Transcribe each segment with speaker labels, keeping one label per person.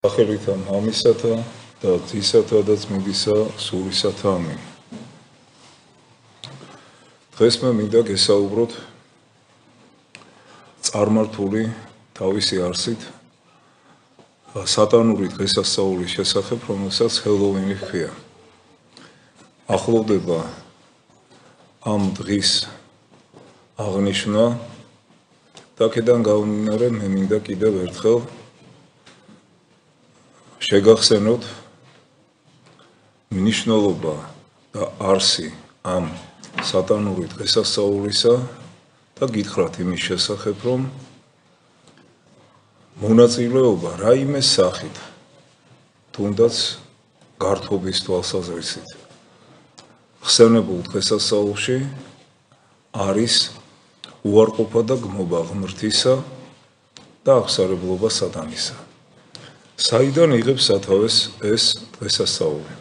Speaker 1: სახელითა მამისათა და ძისათა და წმინდისა სულისათა ამინ. დღეს მე მინდა გესაუბროთ წარმართული თავისი არსით სატანური დღესასწაულის შესახებ, რომელსაც ჰელოვინი ჰქვია. ახლოვდება ამ დღის აღნიშვნა და აქედან გამომდინარე მე მინდა კიდევ ერთხელ შეგახსენოთ მნიშვნელობა და არსი ამ სატანური დღესასწაულისა და გითხრათ იმის შესახებ, რომ მონაწილეობა რაიმე სახით, თუნდაც გართობის თვალსაზრისით, ხსენებულ დღესასწაულში არის უარყოფა და გმობა ღმრთისა და აღსარებლობა სატანისა. საიდან იღებს სათავეს ეს დღესასწაული?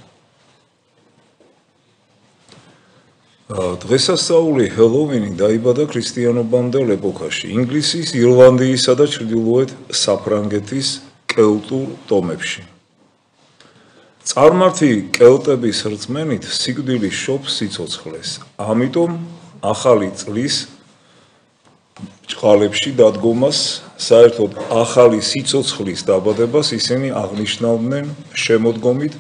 Speaker 1: დღესასწაული ჰელოვინი დაიბადა ქრისტიანობამდელ ეპოქაში, ინგლისის, ირლანდიისა და ჩრდილოეთ საფრანგეთის კელტურ ტომებში. წარმართი კელტების რწმენით სიკვდილი შობს სიცოცხლეს, ამიტომ ახალი წლის ჭყალებში დადგომას, საერთოდ ახალი სიცოცხლის დაბადებას ისინი აღნიშნავდნენ შემოდგომით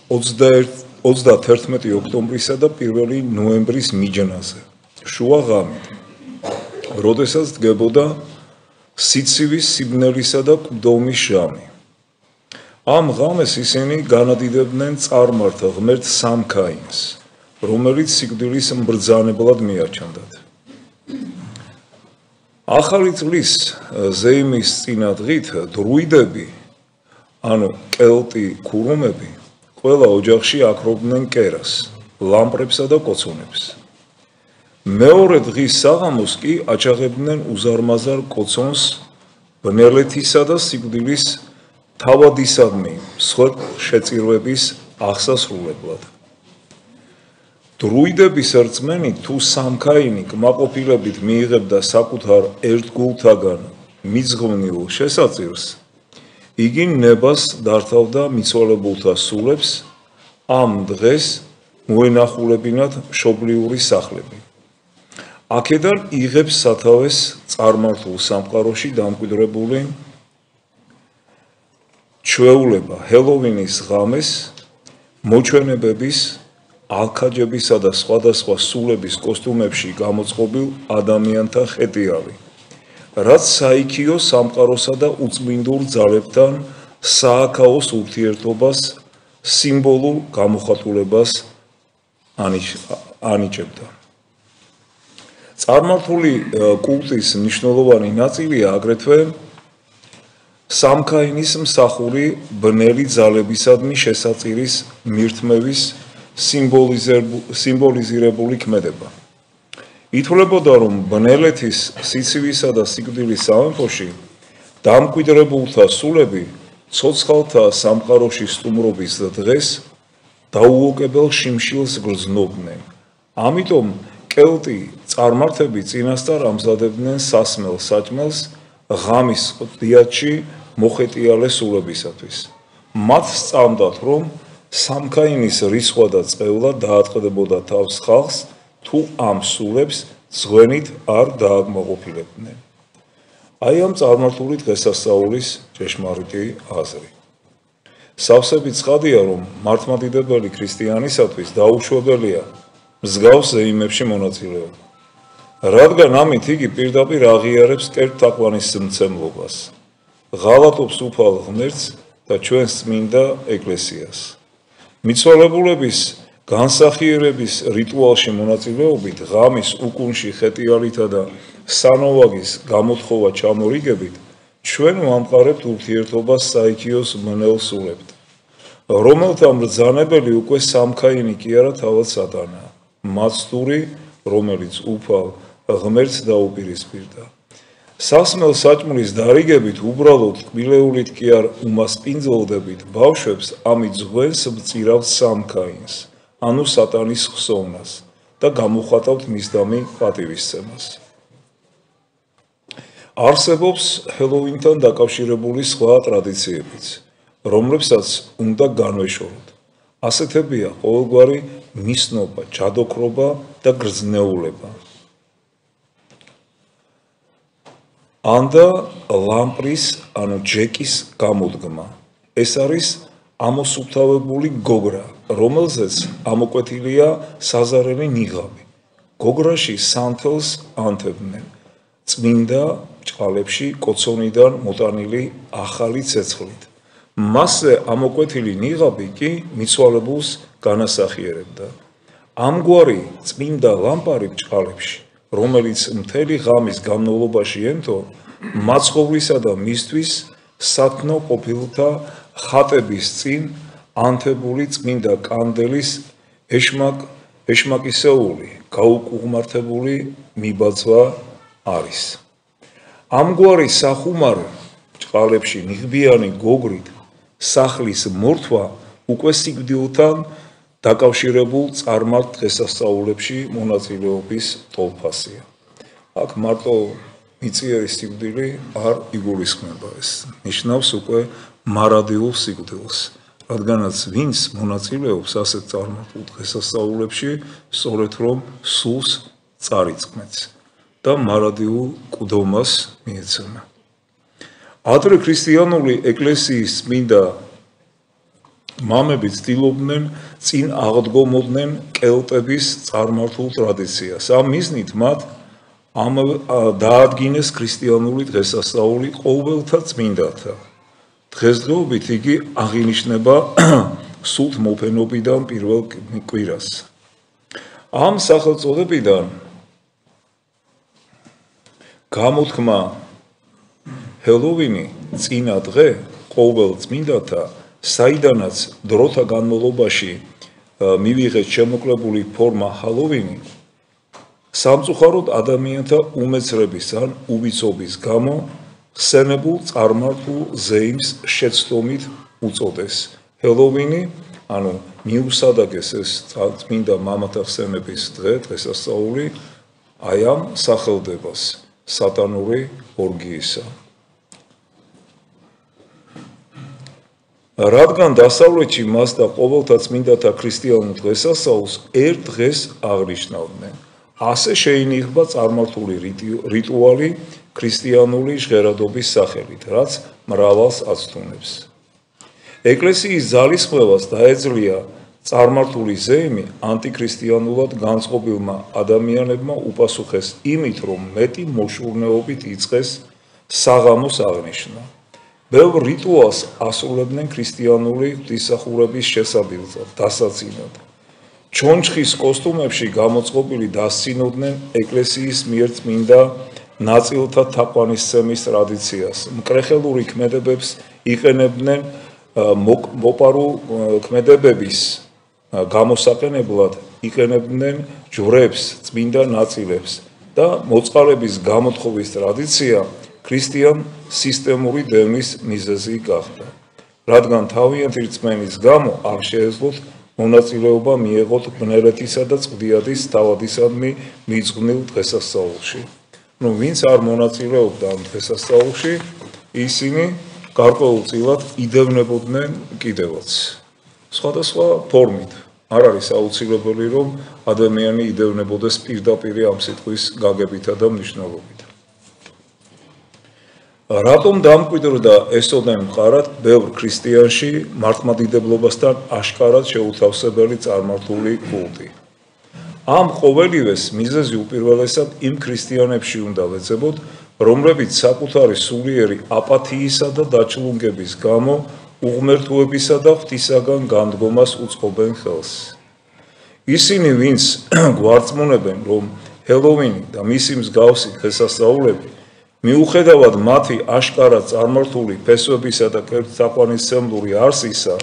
Speaker 1: 31 ოქტომბრისა და 1 ნოემბრის მიჯნაზე, შუა ღამით, როდესაც დგებოდა სიცივის, სიბნელისა და კვდომის ჟამი. ამ ღამეს ისინი განადიდებდნენ წარმართ ღმერთ სამქაინს, რომელიც სიკვდილის მბრძანებლად მიაჩნდათ. ახალი წლის ზეიმის წინა დღით დრუიდები, ანუ კელტი ქურუმები, ყველა ოჯახში აქრობდნენ კერას, ლამპრებსა და კოცონებს. მეორე დღის საღამოს კი აჩაღებდნენ უზარმაზარ კოცონს ბნელეთისა და სიკვდილის თავადისადმი შეწირვების აღსასრულებლად. დრუიდების რწმენით, თუ სამქაინი კმაყოფილებით მიიღებდა საკუთარ ერთგულთაგან მიძღვნილ შესაწირს, იგი ნებას დართავდა მიცვალებულთა სულებს ამ დღეს მოენახულებინათ მშობლიური სახლები. აქედან იღებს სათავეს წარმართულ სამყაროში დამკვიდრებული ჩვეულება ჰელოვინის ღამეს მოჩვენებების, ალქაჯებისა და სხვადასხვა სულების კოსტუმებში გამოწყობილ ადამიანთა ხეტიალი, რაც საიქიო სამყაროსა და უწმინდურ ძალებთან სააქაოს ურთიერთობას სიმბოლურ გამოხატულებას ანიჭებდა. წარმართული კულტის მნიშვნელოვანი ნაწილია აგრეთვე სამქაინის მსახური ბნელი ძალებისადმი შესაწირის მირთმევის სიმბოლიზირებული ქმედება. ითვლებოდა, რომ ბნელეთის, სიცივისა და სიკვდილის სამეფოში დამკვიდრებულთა სულები ცოცხალთა სამყაროში სტუმრობის დღეს დაუოკებელ შიმშილს გრძნობდნენ. ამიტომ კელტი წარმართები წინასწარ ამზადებდნენ სასმელ საჭმელს ღამის ყდიათში მოხეტიალე სულებისათვის. მათ სწამდათ, რომ სამქაინის რისხვა და წყევლა დაატყდებოდა თავს ხალხს, თუ ამ სულებს ძღვენით არ დააკმაყოფილებდნენ. აი ამ წარმართული დღესასწაულის ჭეშმარიტი აზრი. სავსებით ცხადია, რომ მართლმადიდებელი ქრისტიანისათვის დაუშვებელია მსგავს ზეიმებში მონაწილეობა, რადგან ამით იგი პირდაპირ აღიარებს კერძთაყვანის მცემლობას, ღალატობს უფალ ღმერთს და ჩვენს წმინდა ეკლესიას. მიცვალებულების განსახიერების რიტუალში მონაწილეობით, ღამის უკუნში ხეტიალითა და სანოვაგის გამოთხოვა ჩამორიგებით, ჩვენ ვამყარებთ ურთიერთობას საიქიოს ბნელ სულებთან, რომელთა მბრძანებელი უკვე სამქაინი კი არა თავად სატანაა, მაცდური, რომელიც უფალ ღმერთს დაუპირისპირდა. სასმელ საჭმლის დარიგებით უბრალოდ კბილეულით კი არ უმასპინძლდებით ბავშვებს, ამით ძღვენს მწირავთ სამქაინს, ანუ სატანის ხსოვნას და გამოხატავთ მისდამი პატივისცემას. არსებობს ჰელოვინთან დაკავშირებული სხვა ტრადიციებიც, რომლებსაც უნდა განვეშოროთ. ასეთებია ყოველგვარი მისნობა, ჯადოქრობა და გრძნეულება. ანდა ლამპრის, ანუ ჯეკის გამოდგმა. ეს არის ამოსუფთავებული გოგრა, რომელზეც ამოკვეთილია საზარელი ნიღაბი. გოგრაში სანთელს ანთებდნენ. წმინდა ჭყალებში კოცონიდან მოტანილი ახალი ცეცხლით. მასზე ამოკვეთილი ნიღაბი კი მიცვალებულს განასახიერებდა. ამგვარი წმინდა ლამპარი ჭყალებში, რომელიც მთელი ღამის განმავლობაში ემთო, მაცხოვრისა და მისთვის სათნო ყოფილთა ხატების წინ ანთებული წმინდა კანდელის ეშმაკისეული, გაუკუღმართებული მიბაძვა არის. ამგვარი სახუმარი ჭყალებში ნიღბიანი გოგრით სახლის მორთვა უკვე სიკვდილთან დაკავშირებულ წარმართ დღესასწაულებში მონაწილეობის ტოლფასია. აქ მარტო მიწიერი სიკვდილი არ იგულისხმება, ეს ნიშნავს უკვე მარადიულ სიკვდილს, რადგანაც ვინც მონაწილეობს ასეთ წარმართულ დღესასწაულებში, სწორედ რომ სულს წარიწყმებს და მარადიულ მკვდომას მიეცემა. ადრე ქრისტიანული ეკლესიის წმინდა მამები ცდილობდნენ წინ აღდგომოდნენ კელტების წარმართულ ტრადიციას. ამ მიზნით მათ დაადგინეს ქრისტიანული დღესასწაული ყოველთა წმინდათა. დღესდღეობით იგი აღინიშნება სულთ მოფენობიდან პირველ კვირას. ამ სახელწოდებიდან გამოთქმა ჰელოვინი, წინა დღე, ყოველ წმინდათა, საიდანაც დროთა განმავლობაში მივიღეთ შემოკლებული ფორმა ჰალოვინი, სამწუხაროდ ადამიანთა უმეცრების ან უბიცობის გამო ხსენებულ წარმართულ ზეიმს შეცდომით უწოდეს. ჰელოვინი, ანუ მიუსადაგეს ეს წმინდა მამათა ხსენების დღე, დღესასწაული, აი ამ სახელდებას, სატანური ორგიისა. რადგან დასავლეთში მას და ყოველთა წმინდათა ქრისტიანულ დღესასწაულს ერთ დღეს აღნიშნავდნენ, ასე შეინიღბა წარმართული რიტუალი ქრისტიანული ჟღერადობის სახელით, რაც მრავალს აცდუნებს. ეკლესიის ძალისხმევას დაეძლია წარმართული ზეიმი ანტიქრისტიანულად განწყობილმა ადამიანებმა უპასუხეს იმით, რომ მეტი მოშურნეობით იწყეს საღამოს აღნიშვნა. ბევრ რიტუალს ასრულებდნენ ქრისტიანული ღვთისმსახურების შესაბამისად, დასაცინად. ჩონჩხის კოსტუმებში გამოწყობილი დასცინოდნენ ეკლესიის მიერ წმინდა ნაწილთა თაყვანისცემის ტრადიციას. მკრეხელური ქმედებებს იყენებდნენ მოპარულ ქმედებების გამოსაყენებლად, იყენებდნენ ჯვრებს, წმინდა ნაწილებს და მოწყალების გამოთხოვის ტრადიცია ქრისტიან სისტემური დევნის მიზეზი გახდა. რადგან თავიანთი რწმენის გამო არ შეეძლოთ მონაწილეობა მიეღოთ ბნერეთისა და წვდიადის თავადისადმი მიძღვნილ დღესასწაულში. ვინც არ მონაწილეობდა ამ დღესასწაულში, ისინი გარკვეულწილად იდევნებოდნენ კიდევაც. სხვადასხვა ფორმით. არ არის აუცილებელი, რომ ადამიანი იდევნებოდეს პირდაპირ ამ სიტყვის გაგებითა და მნიშვნელობით. რატომ დამკვიდრდა ესოდენ მყარად ბევრ ქრისტიანში მართლმადიდებლობასთან აშკარად შეუთავსებელი წარმართული კულტი. ამ ყოველივეს მიზეზი უპირველესად იმ ქრისტიანებში უნდა ვეძებოთ, რომლებიც საკუთარი სულიერი აპათიისა და დაჩლუნგების გამო უღმერთოებისა და ღვთისაგან განდგომას უწყობენ ხელს. ისინი, ვინც გვარწმუნებენ, რომ ჰელოვინი და მისი მსგავსი დღესასწაულები მიუხედავად მათი აშკარად წარმართული ფესვებისა და კერძთაყვანისმცემლური არსისა,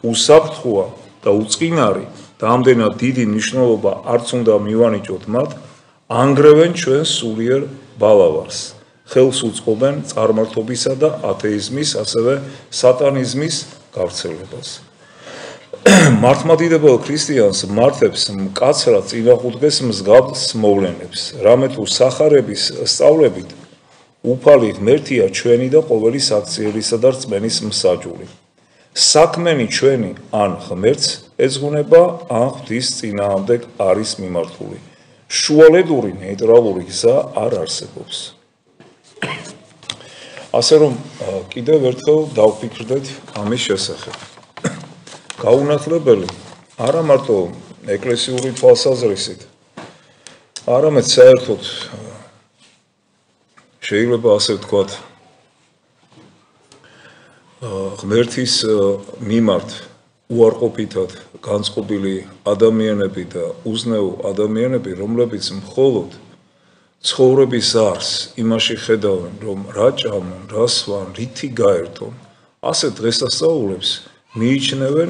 Speaker 1: უსაფრთხოა და უწყინარი და ამდენად დიდი მნიშვნელობა არც უნდა მივანიჭოთ მათ, ანგრევენ ჩვენს სულიერ ბალავარს, ხელს უწყობენ წარმართობისა და ათეიზმის, ასევე სატანიზმის გავრცელებას. მართლმადიდებელ ქრისტიანს მართებს მკაცრად წინააღმდეგს მსგავს მოვლენებს, რამე თუ სახარების სწავლებით უფალი ღმერთია ჩვენი და ყოველი საქციელისა და რწმენის მსაჯული. საქმენი ჩვენი ან ღმერთს ეძღვნება, ან ღვთის წინააღმდეგ არის მიმართული. შუალედური ნეიტრალური გზა არ არსებობს. ასე რომ კიდევ ერთხელ დავფიქრდეთ ამის შესახებ. გაუნათლებელი არა მარტო ეკლესიური თვალსაზრისით, არამედ საერთოდ შეიძლება ასე ვთქვათ, ღმერთის მიმართ უარყოფითად განწყობილი ადამიანები და უზნეო ადამიანები, რომლებიც მხოლოდ ცხოვრების ზარს იმაში ხედავენ, რომ რა ჭამონ, რა სვან, რითი გაერთონ, ასე დღესასწაულებს მიიჩნევენ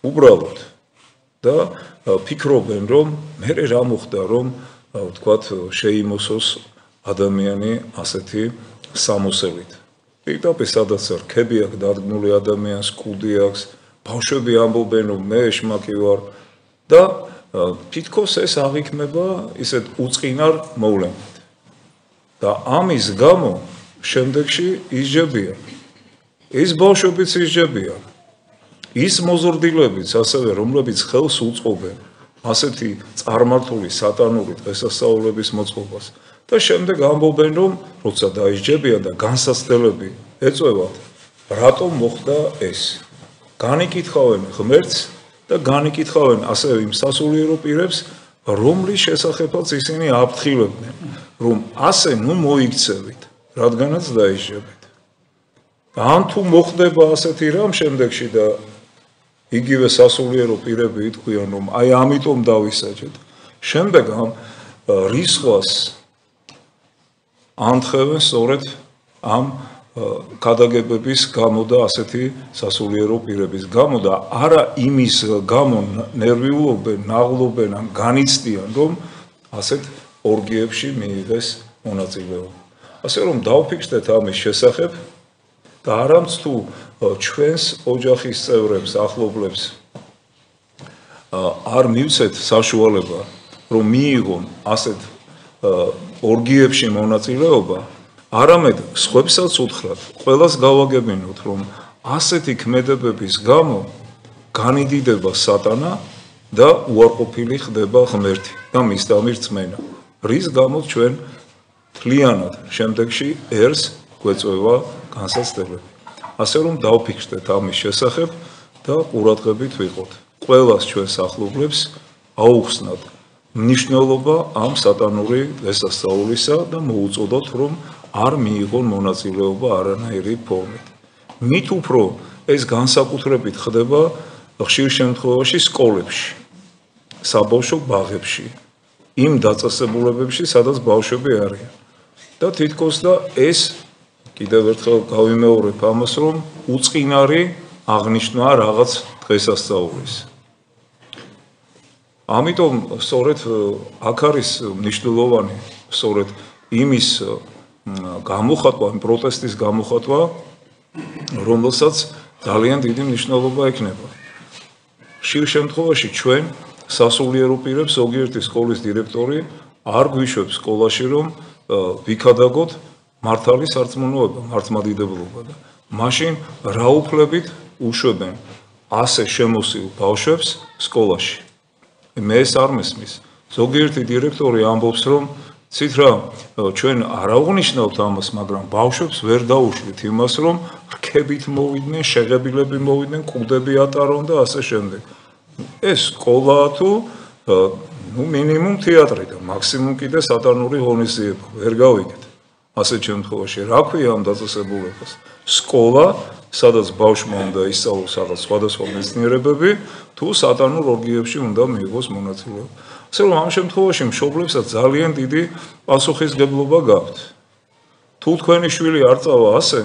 Speaker 1: უბრალოდ და ფიქრობენ, რომ მერე რა მოხდა, რომ ვთქვათ, შეიმოსოს ადამიანი ასეთი სამოსელით. პირდაპირ სადაც რქები აქვს დადგმული ადამიანს, კუდი აქვს, ბავშვები ამბობენ, რომ მე ეშმაკი ვარ და თითქოს ეს აღიქმება ისეთ უწყინარ მოვლენად. და ამის გამო შემდეგში ისჯებიან. ის ბავშვებიც ისჯებიან. ის მოზრდილებიც ასევე, რომლებიც ხელს უწყობენ ასეთი წარმართული სატანური დღესასწაულების მოწყობას და შემდეგ ამბობენ, რომ როცა დაისჯებიან და განსაცდელები ეწევათ, რატომ მოხდა ეს? განიკითხავენ ღმერთს და განიკითხავენ ასევე იმ სასულიერო პირებს, რომლის შესახებაც ისინი აფრთხილებდნენ, რომ ასე ნუ მოიქცევით, რადგანაც დაისჯებით. ან თუ მოხდება ასეთი რამ შემდეგში და იგივე სასულიერო პირები იტყვიან, რომ აი ამიტომ დავისაჯეთ, შემდეგ ამ რისხვას ანთხევენ სწორედ ამ გადაგებების გამო და ასეთი სასულიერო პირების გამო და არა იმის გამო ნერვიულობენ, ნაღლობენ ან განიცდიან, რომ ასეთ ორგიებში მიიღეს მონაწილეობა. ასე რომ დავფიქრდეთ ამის შესახებ და არამც თუ ჩვენს ოჯახის წევრებს, ახლობლებს არ მივცეთ საშუალება, რომ მიიღონ ასეთ ორგიებში მონაწილეობა, არამედ სხვებსაც უთხრათ, ყველას გავაგებინოთ, რომ ასეთი ქმედებების გამო განიდიდება სატანა და უარყოფილი ხდება ღმერთი და მის დამირწმენა, რის გამოც ჩვენ მთლიანად შემდეგში ერს გვეწევა განსაცდელები. ასე რომ დავფიქრდეთ ამის შესახებ და ყურადღებით ვიყოთ. ყველას ჩვენს ახლობლებს აუხსნათ მნიშვნელობა ამ სატანური დღესასწაულისა და მოუწოდოთ, რომ არ მიიღონ მონაწილეობა არანაირი ფორმით. მით უფრო ეს განსაკუთრებით ხდება ხშირ შემთხვევაში სკოლებში, საბავშვო ბაღებში, იმ დაწესებულებებში, სადაც ბავშვები არიან. და თითქოს და ეს კიდევ ერთხელ გავიმეორებ ამას, რომ უწყინარი აღნიშვნაა რაღაც დღესასწაულის. ამიტომ სწორედ აქ არის მნიშვნელოვანი სწორედ იმის გამოხატვა, იმ პროტესტის გამოხატვა, რომელსაც ძალიან დიდი მნიშვნელობა ექნება. ხშირ შემთხვევაში ჩვენ სასულიერო პირებს ზოგიერთი სკოლის დირექტორი არ გვიშვებს სკოლაში, რომ ვიქადაგოთ მართალი სარწმუნოება, მართლმადიდებლობა და მაშინ რა უფლებით უშვებენ ასე შემოსილ ბავშვებს სკოლაში. მე ეს არ მესმის. ზოგიერთი დირექტორი ამბობს, რომ ცით რა, ჩვენ არ აღნიშნავთ ამას, მაგრამ ბავშვებს ვერ დაუშვით იმას, რომ რქებით მოვიდნენ, შეღებილები მოვიდნენ, კუდები ატარონ და ასე შემდეგ. ეს სკოლაა თუ მინიმუმ თეატრი და მაქსიმუმ კიდე სატანური ღონისძიება, ვერ გავიგეთ. ასეთ შემთხვევაში რა ქვია ამ დაწესებულებას? სკოლა, სადაც ბავშვმა უნდა ისწავლოს რაღაც სხვადასხვა მეცნიერებები, თუ სატანურ ორგიებში უნდა მიიღოს მონაწილეობა. ასე რომ ამ შემთხვევაში მშობლებსაც ძალიან დიდი პასუხისმგებლობა გაქვთ. თუ თქვენი შვილი არ წავა ასე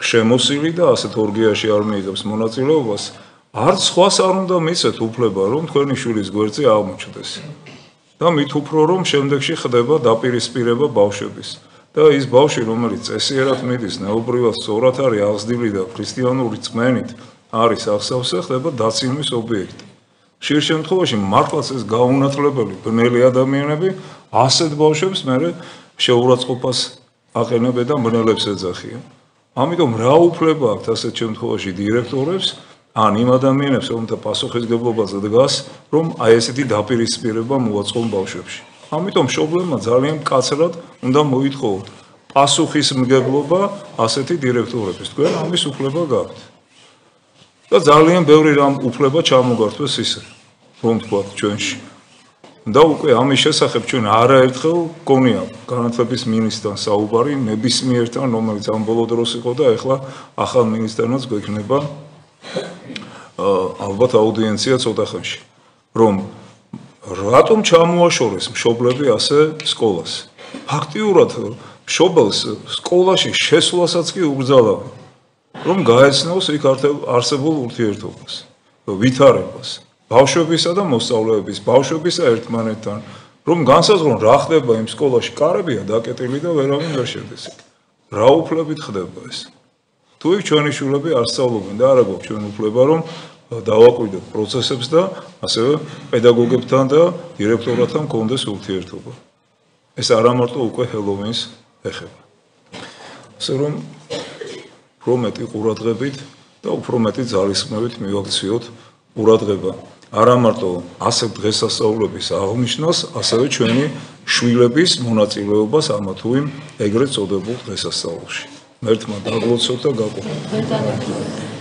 Speaker 1: შემოსილი და ასეთ ორგიაში არ მიიღებს მონაწილეობას, არც სხვას არ უნდა მისცეთ უფლება, რომ თქვენი შვილის გვერდზე აღმოჩნდეს. და მით უფრო რომ შემდეგში ხდება დაპირისპირება ბავშვების. და ის ბავშვი, რომელიც წესიერად მიდის, ნეობრივად სწორად არის აღზრდილი და ქრისტიანული წმენით არის აღსავსე, ხდება დაცინვის ობიექტი. ხშირ შემთხვევაში მართლაც ეს გაუნათლებელი ბნელი ადამიანები ასეთ ბავშვებს მერე შეურაცხყოფას აყენებენ და მნელებს ეძახიან. ამიტომ რა უფლება აქვს ასეთ შემთხვევაში დირექტორებს ან იმ ადამიანებს, რომელთა პასუხისგებლობაზე დგას, რომ აი ესეთი დაპირისპირება მოაწყონ ბავშვებში. ამიტომ მშობლებმა ძალიან მკაცრად უნდა მოითხოვოთ პასუხისმგებლობა ასეთი დირექტორების. თქვენ ამის უფლება გაქვთ. და ძალიან ბევრი რამ უფლება ჩამოგართვეს ისე, რომ თქვა ჩვენში. და უკვე ამის შესახებ ჩვენ არაერთხელ გონია განათლების მინისტრთან საუბარი, ნებისმიერთან, რომელიც ამ ბოლო დროს იყო და ეხლა ახალ მინისტრთანაც გვექნება ალბათ აუდიენცია ცოტა ხანში, რომ რატომ ჩამოაშორეს მშობლები ასე სკოლას. ფაქტიურად მშობელს სკოლაში შესვლასაც კი უბრძალა, რომ გაეცნოს იქ არსებულ ურთიერთობას, ვითარებას, ბავშვებისა და მოსწავლეების, ბავშვებისა ერთმანეთთან, რომ განსაზღვრონ რა ხდება იმ სკოლაში, კარებია დაკეტილი და ვერავინ ვერ შედის იქ. რა უფლებით ხდება ეს? თუ იქ ჩვენი შვილები არ სწავლობენ და არა გვაქვს ჩვენ უფლება, რომ დავაკვირდეთ პროცესებს და ასევე პედაგოგებთან და დირექტორებთან კონდეს ურთიერთობა. ეს არა მარტო უკვე ჰელოვინს ეხება. ასე რომ უფრო მეტი ყურადღებით და უფრო მეტი ძალისხმევით მივაქციოთ ყურადღება არა მარტო ასეთ დღესასწაულების აღნიშვნას, ასევე ჩვენი შვილების მონაწილეობას ამა თუ იმ ეგრეთ წოდებულ დღესასწაულში. მერთმა დაგლოცოთ და გაყოფოთ.